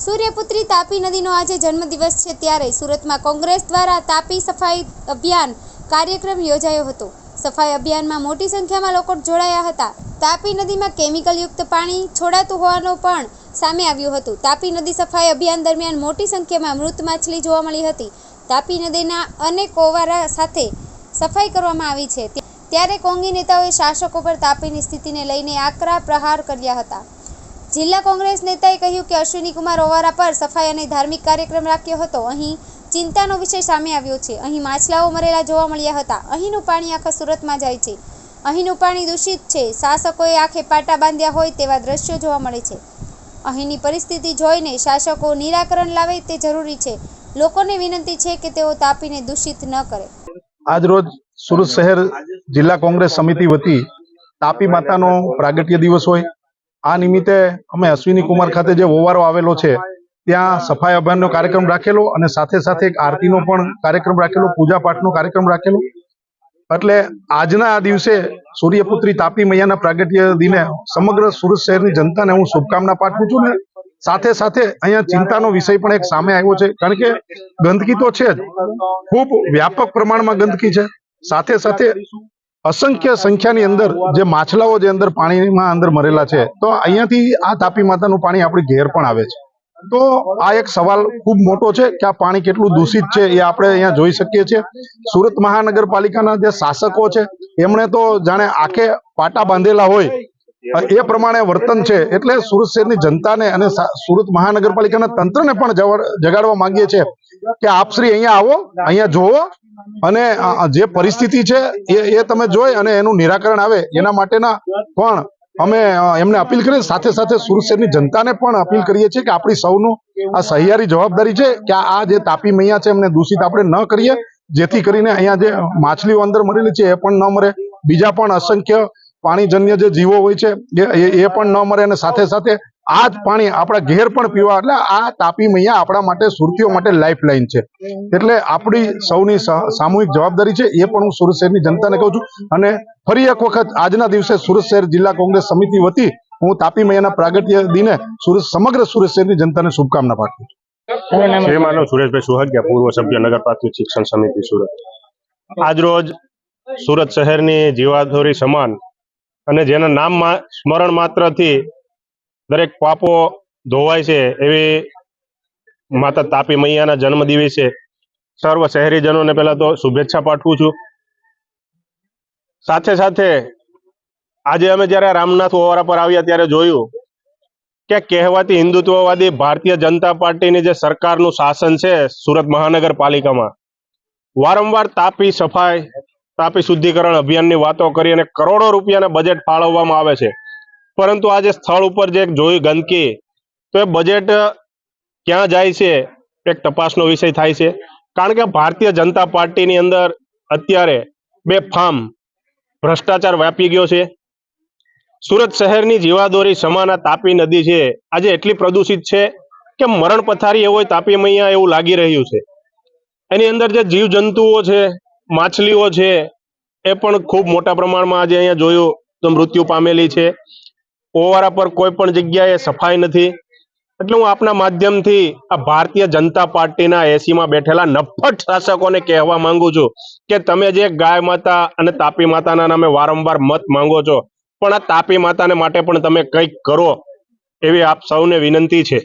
સૂર્યપુત્રી તાપી નદીનો આજે જન્મદિવસ છે ત્યારે સુરતમાં કોંગ્રેસ દ્વારા તાપી સફાઈ અભિયાન કાર્યક્રમ યોજાયો હતો। સફાઈ અભિયાનમાં મોટી સંખ્યામાં લોકો જોડાયા હતા। તાપી નદીમાં કેમિકલયુક્ત પાણી છોડાતું હોવાનું પણ સામે આવ્યું હતું। તાપી નદી સફાઈ અભિયાન દરમિયાન મોટી સંખ્યામાં મૃત માછલી જોવા મળી હતી। તાપી નદીના અનેક ઓવારા સાથે સફાઈ કરવામાં આવી છે ત્યારે કોંગી નેતાઓએ શાસકો પર તાપીની સ્થિતિને લઈને આકરા પ્રહાર કર્યા હતા। જિલ્લા કોંગ્રેસ નેતાએ કહ્યું કે અશ્વિની કુમાર ઓવારા પર સફાઈ અને ધાર્મિક કાર્યક્રમ રાખ્યો હતો। અહીં ચિંતાનો વિષય સામે આવ્યો છે। અહીં માછલાઓ મરેલા જોવા મળ્યા હતા। અહીંનું પાણી આખા સુરતમાં જાય છે। અહીંનું પાણી દૂષિત છે। શાસકોએ આંખે પાટા બાંધ્યા હોય તેવા દ્રશ્યો જોવા મળે છે। અહીંની પરિસ્થિતિ જોઈને શાસકો નિરાકરણ લાવે તે જરૂરી છે। લોકોને વિનંતી છે કે તેઓ તાપીને દૂષિત ન કરે। આજ રોજ સુરત શહેર જિલ્લા કોંગ્રેસ સમિતિ વતી તાપી માતાનો પ્રાગટ્ય દિવસ હોય આ નિમિત્તે અમે અશ્વિની કુમાર ખાતે જે ઓવારો આવેલો છે ત્યાં સફાઈ અભિયાનનો કાર્યક્રમ રાખેલો અને સાથે સાથે એક આરતીનો પણ કાર્યક્રમ રાખેલો, પૂજા પાઠનો કાર્યક્રમ રાખેલો। એટલે આજના આ દિવસે સૂર્યપુત્રી તાપી મૈયાના પ્રાગટ્ય દિને સમગ્ર સુરત શહેરની જનતાને હું શુભકામના પાઠવું છું ને સાથે સાથે અહીંયા ચિંતાનો વિષય પણ એક સામે આવ્યો છે। કારણ કે ગંદકી તો છે જ, ખૂબ વ્યાપક પ્રમાણમાં ગંદકી છે। સાથે સાથે અસંખ્ય સંખ્યાની અંદર જે માછલાઓ જે અંદર પાણીમાં અંદર મરેલા છે તો અહીંયાથી આ તાપી માતાનું પાણી આપણી ઘેર પણ આવે છે। તો આ એક સવાલ ખૂબ મોટો છે કે આ પાણી કેટલું દૂષિત છે એ આપણે અહીંયા જોઈ શકીએ છીએ। સુરત મહાનગરપાલિકાના જે શાસકો છે એમણે તો જાણે આંખે પાટા બાંધેલા હોય એ પ્રમાણે વર્તન છે। એટલે સુરત શહેરની જનતાને અને સુરત મહાનગરપાલિકાના તંત્રને પણ જગાડવા માંગીએ છીએ કે આપશ્રી અહીંયા આવો, અહીંયા જોવો અને જે પરિસ્થિતિ છે એ તમે જોઈ અને એનું નિરાકરણ આવે એના માટેના પણ અમે એમને અપીલ કરીએ। સાથે સાથે સુરત શહેરની જનતાને પણ અપીલ કરીએ છીએ કે આપણી સૌનું આ સહિયારી જવાબદારી છે કે આ જે તાપી મૈયા છે એમને દૂષિત આપણે ન કરીએ, જેથી કરીને અહીંયા જે માછલીઓ અંદર મરેલી છે એ પણ ન મરે, બીજા પણ અસંખ્ય પાણીજન્ય જે જીવો હોય છે એ પણ ન મરે અને સાથે સાથે આ જ પાણી આપણા ઘેર પણ પીવા। એટલે આ તાપી મૈયા આપણા માટે સુરતીઓ માટે લાઈફ લાઈન છે। એટલે આપણી સૌની સામૂહિક જવાબદારી છે એ પણ હું સુરત શહેરની જનતાને કહું છું। અને ફરી એક વખત આજના દિવસે સુરત શહેર જિલ્લા કોંગ્રેસ સમિતિ વતી હું તાપી મૈયાના પ્રાગટ્ય દિને સમગ્ર સુરત શહેરની જનતાને શુભકામના પાઠવું છું। જય માનવ સુરેશભાઈ સુહાગિયા, પૂર્વ સભ્ય નગર પ્રાથમિક શિક્ષણ સમિતિ સુરત। આજરોજ સુરત શહેરની જીવાદોરી સમાન અને જેના નામ સ્મરણ માત્રથી દરેક પાપો ધોવાય છે એવી માતા તાપી મૈયાના જન્મ દિવસે સર્વ શહેરીજનોને પહેલા તો શુભેચ્છા પાઠવું છું। સાથે સાથે આજે અમે જ્યારે રામનાથ ઓવારા પર આવ્યા ત્યારે જોયું કે કહેવાતી હિન્દુત્વવાદી ભારતીય જનતા પાર્ટીની જે સરકારનું શાસન છે સુરત મહાનગરપાલિકામાં વારંવાર તાપી સફાઈ, તાપી શુદ્ધિકરણ અભિયાનની વાતો કરી અને કરોડો રૂપિયાના બજેટ ફાળવવામાં આવે છે, પરંતુ આજે સ્થળ ઉપર જે જોઈ ગંદકી તો એ બજેટ ક્યાં જાય છે એક તપાસનો વિષય થાય છે। કારણ કે ભારતીય જનતા પાર્ટીની અંદર અત્યારે બેફામ ભ્રષ્ટાચાર વ્યાપી ગયો છે। સુરત શહેરની જીવાદોરી સમાન તાપી નદી છે આજે એટલી પ્રદૂષિત છે કે મરણ પથારી હોય તાપી મૈયા એવું લાગી રહ્યું છે। એની અંદર જે જીવજંતુઓ છે, માછલીઓ છે એ પણ ખૂબ મોટા પ્રમાણમાં આજે અહીંયા જોયું તો મૃત્યુ પામેલી છે। ઓવારા પર કોઈ પણ જગ્યાએ સફાઈ નથી। એટલે હું આપના માધ્યમથી આ ભારતીય જનતા પાર્ટીના એસીમાં બેઠેલા નફ્ફટ શાસકોને કહેવા માંગુ છું કે તમે જે ગાય માતા અને તાપી માતાના નામે વારંવાર મત માંગો છો પણ આ તાપી માતાને માટે પણ તમે કંઈક કરો એવી આપ સૌને વિનંતી છે।